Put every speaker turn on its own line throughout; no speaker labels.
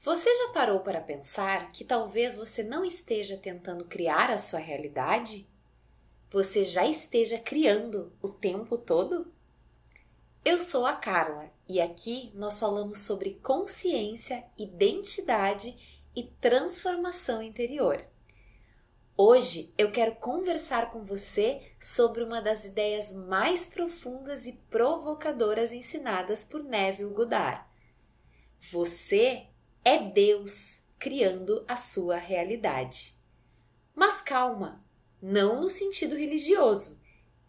Você já parou para pensar que talvez você não esteja tentando criar a sua realidade? Você já esteja criando o tempo todo? Eu sou a Carla e aqui nós falamos sobre consciência, identidade e transformação interior. Hoje eu quero conversar com você sobre uma das ideias mais profundas e provocadoras ensinadas por Neville Goddard. Você é Deus criando a sua realidade. Mas calma, não no sentido religioso,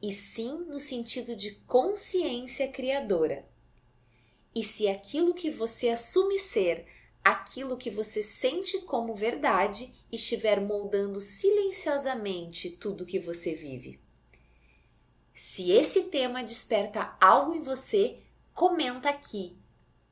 e sim no sentido de consciência criadora. E se aquilo que você assume ser, aquilo que você sente como verdade, estiver moldando silenciosamente tudo que você vive? Se esse tema desperta algo em você, comenta aqui.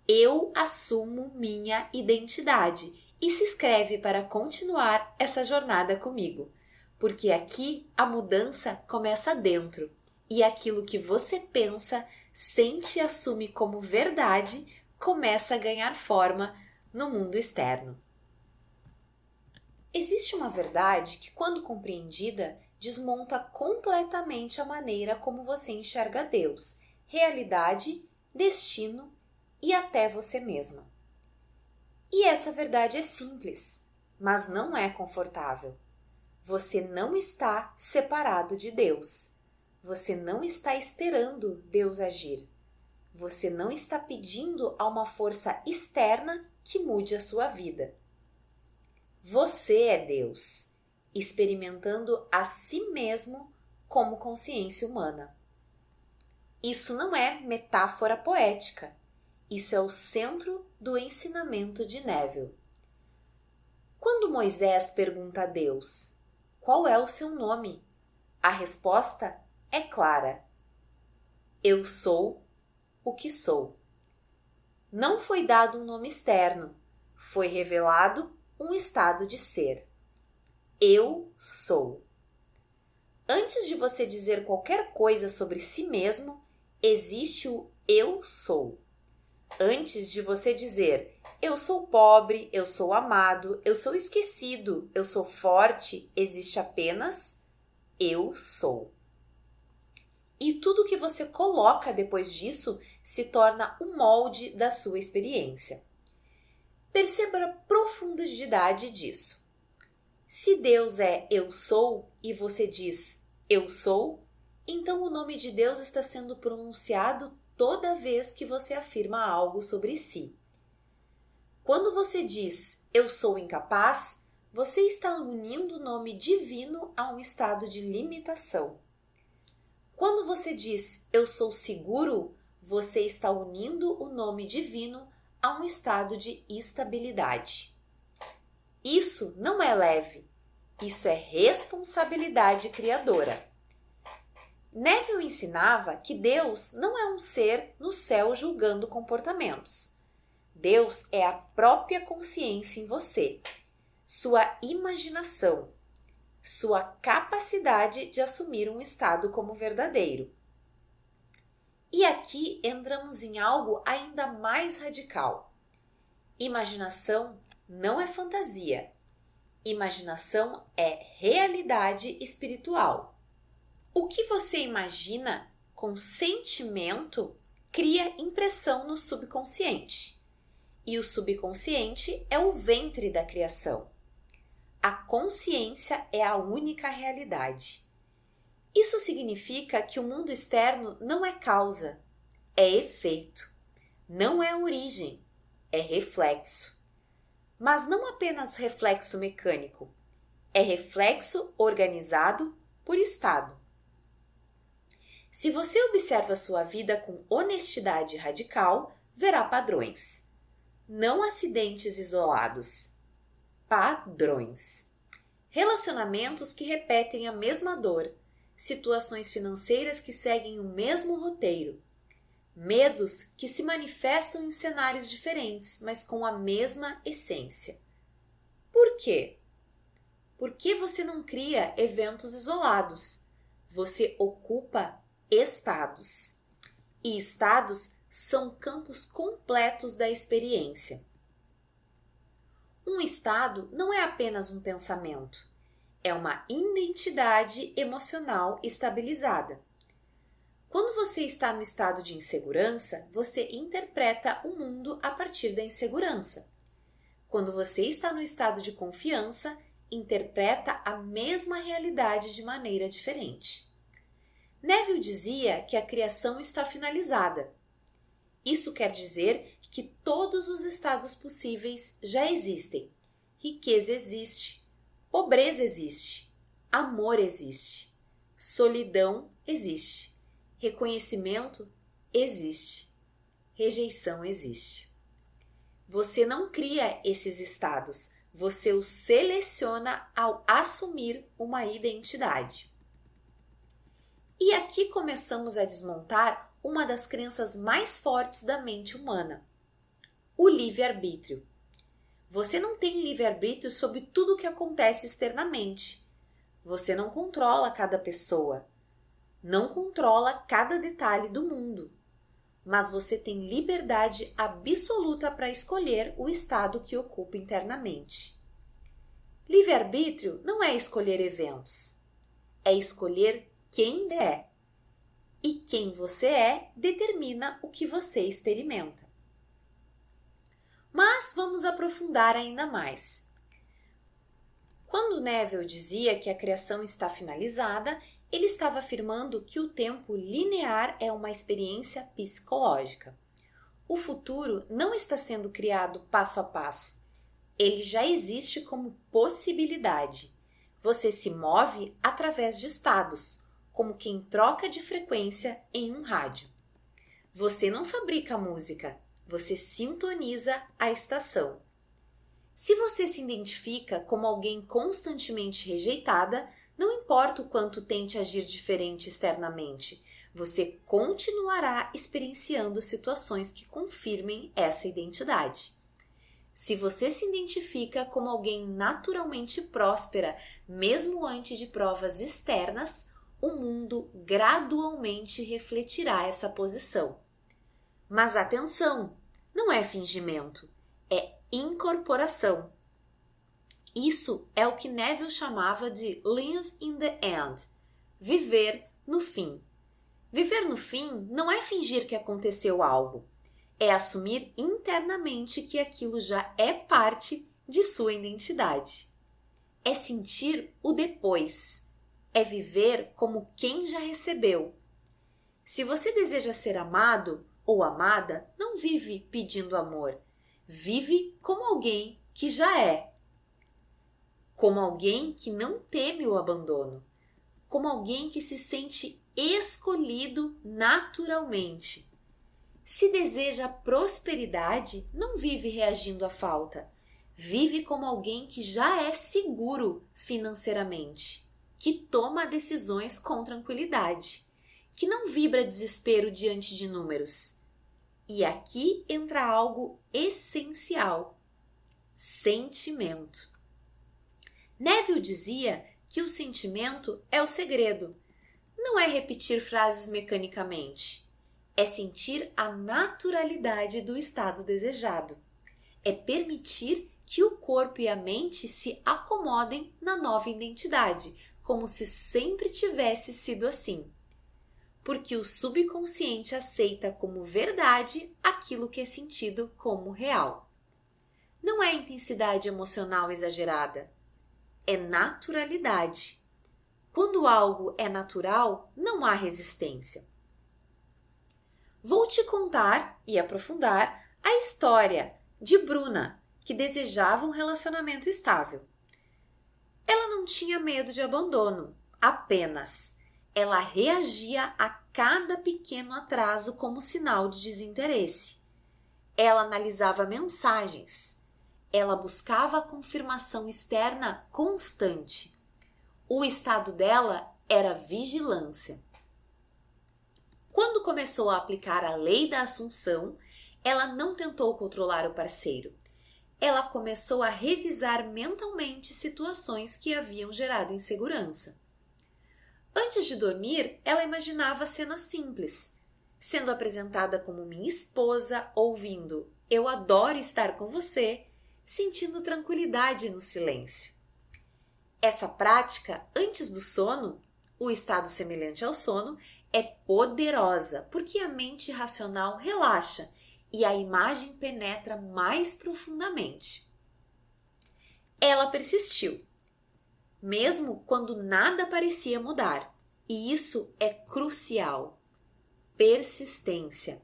Eu assumo minha identidade e se inscreve para continuar essa jornada comigo, porque aqui a mudança começa dentro e aquilo que você pensa, sente e assume como verdade começa a ganhar forma no mundo externo. Existe uma verdade que, quando compreendida, desmonta completamente a maneira como você enxerga Deus, realidade, destino e até você mesma. E essa verdade é simples, mas não é confortável. Você não está separado de Deus. Você não está esperando Deus agir. Você não está pedindo a uma força externa que mude a sua vida. Você é Deus, experimentando a si mesmo como consciência humana. Isso não é metáfora poética. Isso é o centro do ensinamento de Neville. Quando Moisés pergunta a Deus, qual é o seu nome? A resposta é clara. Eu sou o que sou. Não foi dado um nome externo, foi revelado um estado de ser. Eu sou. Antes de você dizer qualquer coisa sobre si mesmo, existe o eu sou. Antes de você dizer, eu sou pobre, eu sou amado, eu sou esquecido, eu sou forte, existe apenas eu sou. E tudo que você coloca depois disso se torna o molde da sua experiência. Perceba a profundidade disso. Se Deus é eu sou e você diz eu sou, então o nome de Deus está sendo pronunciado toda vez que você afirma algo sobre si. Quando você diz eu sou incapaz, você está unindo o nome divino a um estado de limitação. Quando você diz eu sou seguro, você está unindo o nome divino a um estado de estabilidade. Isso não é leve, isso é responsabilidade criadora. Neville ensinava que Deus não é um ser no céu julgando comportamentos. Deus é a própria consciência em você, sua imaginação, sua capacidade de assumir um estado como verdadeiro. E aqui entramos em algo ainda mais radical. Imaginação não é fantasia. Imaginação é realidade espiritual. O que você imagina com sentimento cria impressão no subconsciente. E o subconsciente é o ventre da criação. A consciência é a única realidade. Isso significa que o mundo externo não é causa, é efeito. Não é origem, é reflexo. Mas não apenas reflexo mecânico, é reflexo organizado por estado. Se você observa sua vida com honestidade radical, verá padrões. Não acidentes isolados. Padrões. Relacionamentos que repetem a mesma dor. Situações financeiras que seguem o mesmo roteiro. Medos que se manifestam em cenários diferentes, mas com a mesma essência. Por quê? Porque você não cria eventos isolados. Você ocupa estados. E estados são campos completos da experiência. Um estado não é apenas um pensamento, é uma identidade emocional estabilizada. Quando você está no estado de insegurança, você interpreta o mundo a partir da insegurança. Quando você está no estado de confiança, interpreta a mesma realidade de maneira diferente. Neville dizia que a criação está finalizada. Isso quer dizer que todos os estados possíveis já existem. Riqueza existe, pobreza existe, amor existe, solidão existe, reconhecimento existe, rejeição existe. Você não cria esses estados, você os seleciona ao assumir uma identidade. E aqui começamos a desmontar uma das crenças mais fortes da mente humana, o livre-arbítrio. Você não tem livre-arbítrio sobre tudo o que acontece externamente. Você não controla cada pessoa, não controla cada detalhe do mundo, mas você tem liberdade absoluta para escolher o estado que ocupa internamente. Livre-arbítrio não é escolher eventos, é escolher quem é. E quem você é determina o que você experimenta. Mas vamos aprofundar ainda mais. Quando Neville dizia que a criação está finalizada, ele estava afirmando que o tempo linear é uma experiência psicológica. O futuro não está sendo criado passo a passo. Ele já existe como possibilidade. Você se move através de estados, como quem troca de frequência em um rádio. Você não fabrica música, você sintoniza a estação. Se você se identifica como alguém constantemente rejeitada, não importa o quanto tente agir diferente externamente, você continuará experienciando situações que confirmem essa identidade. Se você se identifica como alguém naturalmente próspera, mesmo antes de provas externas, o mundo gradualmente refletirá essa posição. Mas atenção, não é fingimento, é incorporação. Isso é o que Neville chamava de live in the end, viver no fim. Viver no fim não é fingir que aconteceu algo, é assumir internamente que aquilo já é parte de sua identidade. É sentir o depois, é viver como quem já recebeu. Se você deseja ser amado ou amada, não vive pedindo amor, vive como alguém que já é. Como alguém que não teme o abandono, como alguém que se sente escolhido naturalmente. Se deseja prosperidade, não vive reagindo à falta, vive como alguém que já é seguro financeiramente, que toma decisões com tranquilidade, que não vibra desespero diante de números. E aqui entra algo essencial: sentimento. Neville dizia que o sentimento é o segredo. Não é repetir frases mecanicamente. É sentir a naturalidade do estado desejado. É permitir que o corpo e a mente se acomodem na nova identidade, como se sempre tivesse sido assim. Porque o subconsciente aceita como verdade aquilo que é sentido como real. Não é intensidade emocional exagerada. É naturalidade. Quando algo é natural, não há resistência. Vou te contar e aprofundar a história de Bruna, que desejava um relacionamento estável. Ela não tinha medo de abandono, apenas ela reagia a cada pequeno atraso como sinal de desinteresse. Ela analisava mensagens. Ela buscava a confirmação externa constante. O estado dela era vigilância. Quando começou a aplicar a lei da Assunção, ela não tentou controlar o parceiro. Ela começou a revisar mentalmente situações que haviam gerado insegurança. Antes de dormir, ela imaginava cenas simples, sendo apresentada como minha esposa, ouvindo "Eu adoro estar com você", sentindo tranquilidade no silêncio. Essa prática, antes do sono, o estado semelhante ao sono, é poderosa, porque a mente racional relaxa e a imagem penetra mais profundamente. Ela persistiu, mesmo quando nada parecia mudar, e isso é crucial. Persistência,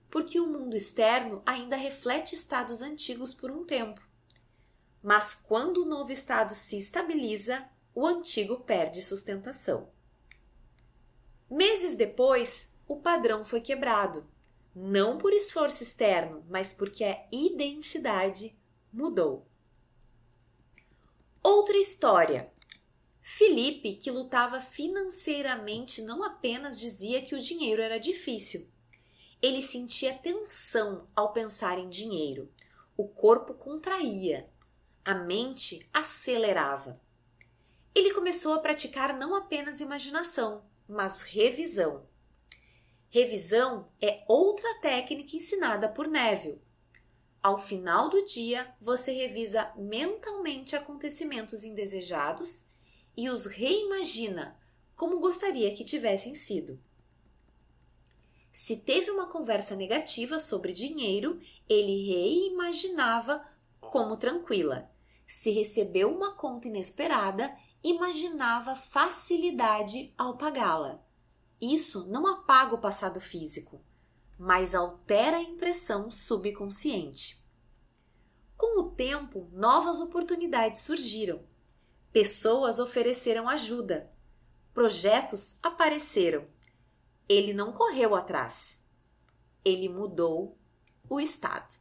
porque o mundo externo ainda reflete estados antigos por um tempo. Mas quando o novo estado se estabiliza, o antigo perde sustentação. Meses depois, o padrão foi quebrado, não por esforço externo, mas porque a identidade mudou. Outra história. Felipe, que lutava financeiramente, não apenas dizia que o dinheiro era difícil. Ele sentia tensão ao pensar em dinheiro. O corpo contraía, a mente acelerava. Ele começou a praticar não apenas imaginação, mas revisão. Revisão é outra técnica ensinada por Neville. Ao final do dia, você revisa mentalmente acontecimentos indesejados e os reimagina como gostaria que tivessem sido. Se teve uma conversa negativa sobre dinheiro, ele reimaginava como tranquila. Se recebeu uma conta inesperada, imaginava facilidade ao pagá-la. Isso não apaga o passado físico, mas altera a impressão subconsciente. Com o tempo, novas oportunidades surgiram. Pessoas ofereceram ajuda. Projetos apareceram. Ele não correu atrás. Ele mudou o estado.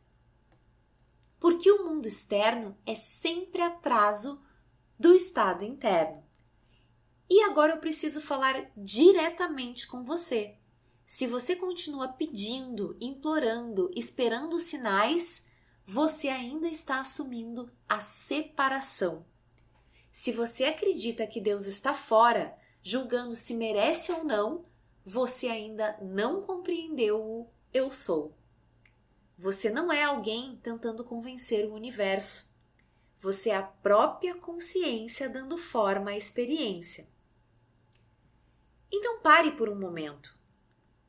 Porque o mundo externo é sempre atraso do estado interno. E agora eu preciso falar diretamente com você. Se você continua pedindo, implorando, esperando sinais, você ainda está assumindo a separação. Se você acredita que Deus está fora, julgando se merece ou não, você ainda não compreendeu o eu sou. Você não é alguém tentando convencer o universo. Você é a própria consciência dando forma à experiência. Então pare por um momento.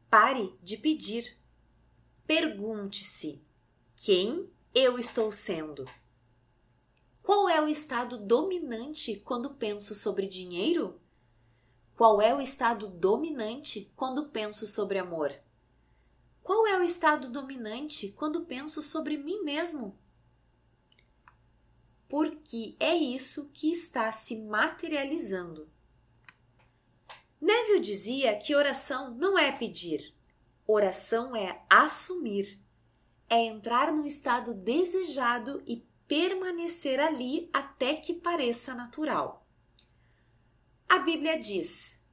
Pare de pedir. Pergunte-se: quem eu estou sendo? Qual é o estado dominante quando penso sobre dinheiro? Qual é o estado dominante quando penso sobre amor? Qual é o estado dominante quando penso sobre mim mesmo? Porque é isso que está se materializando. Neville dizia que oração não é pedir, oração é assumir, é entrar no estado desejado e permanecer ali até que pareça natural. A Bíblia diz: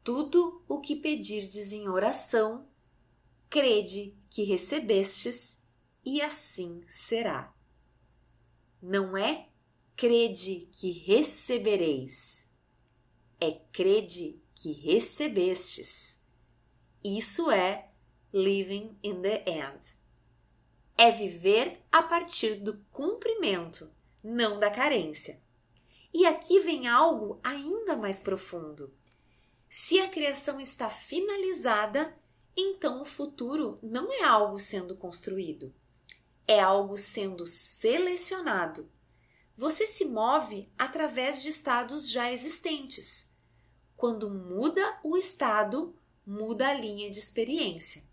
tudo o que pedirdes em oração, crede que recebestes, e assim será. Não é crede que recebereis, é crede que recebestes. Isso é living in the end. É viver a partir do cumprimento, não da carência. E aqui vem algo ainda mais profundo. Se a criação está finalizada, então o futuro não é algo sendo construído, é algo sendo selecionado. Você se move através de estados já existentes. Quando muda o estado, muda a linha de experiência.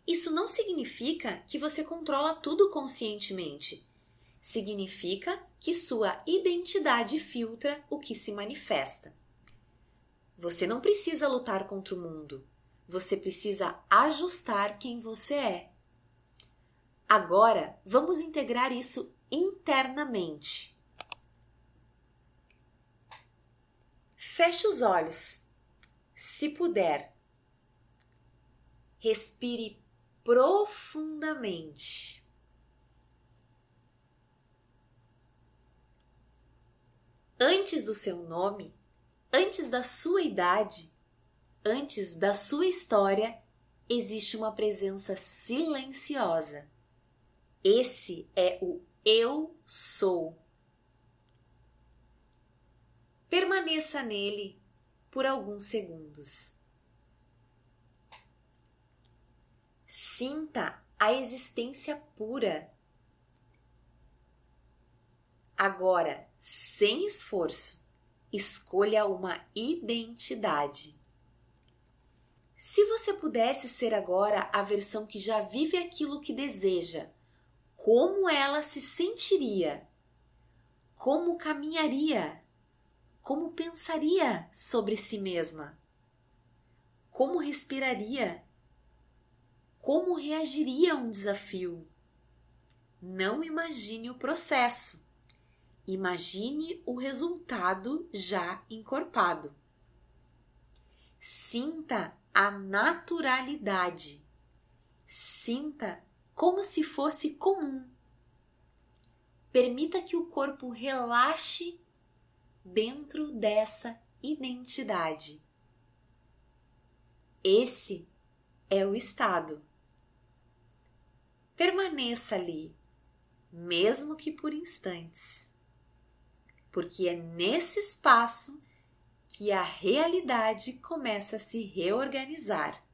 Isso não significa que você controla tudo conscientemente. Significa que sua identidade filtra o que se manifesta. Você não precisa lutar contra o mundo. Você precisa ajustar quem você é. Agora, vamos integrar isso internamente. Feche os olhos. Se puder, respire profundamente. Antes do seu nome, antes da sua idade, antes da sua história, existe uma presença silenciosa. Esse é o eu sou. Permaneça nele por alguns segundos. Sinta a existência pura. Agora, sem esforço, escolha uma identidade. Se você pudesse ser agora a versão que já vive aquilo que deseja, como ela se sentiria? Como caminharia? Como pensaria sobre si mesma? Como respiraria? Como reagiria a um desafio? Não imagine o processo. Imagine o resultado já encorpado. Sinta a naturalidade. Sinta como se fosse comum. Permita que o corpo relaxe dentro dessa identidade. Esse é o estado. Permaneça ali, mesmo que por instantes, porque é nesse espaço que a realidade começa a se reorganizar.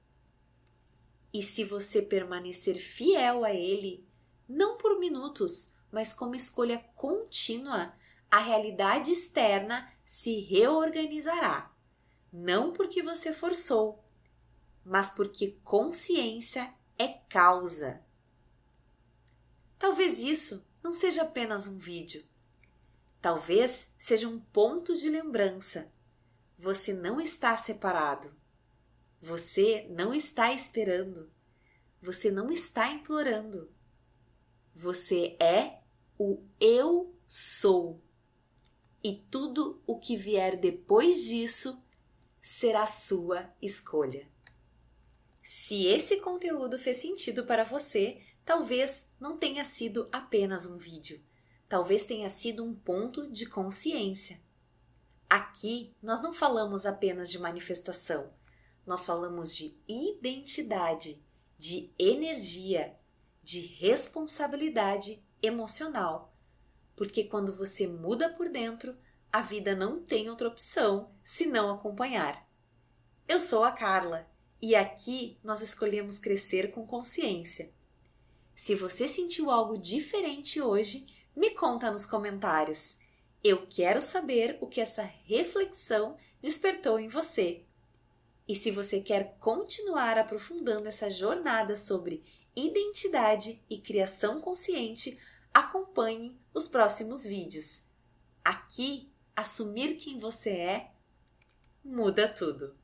E se você permanecer fiel a ele, não por minutos, mas como escolha contínua, a realidade externa se reorganizará. Não porque você forçou, mas porque consciência é causa. Talvez isso não seja apenas um vídeo. Talvez seja um ponto de lembrança. Você não está separado. Você não está esperando. Você não está implorando. Você é o eu sou. E tudo o que vier depois disso será sua escolha. Se esse conteúdo fez sentido para você, talvez não tenha sido apenas um vídeo. Talvez tenha sido um ponto de consciência. Aqui nós não falamos apenas de manifestação. Nós falamos de identidade, de energia, de responsabilidade emocional. Porque quando você muda por dentro, a vida não tem outra opção senão acompanhar. Eu sou a Carla e aqui nós escolhemos crescer com consciência. Se você sentiu algo diferente hoje, me conta nos comentários. Eu quero saber o que essa reflexão despertou em você. E se você quer continuar aprofundando essa jornada sobre identidade e criação consciente, acompanhe os próximos vídeos. Aqui, assumir quem você é muda tudo.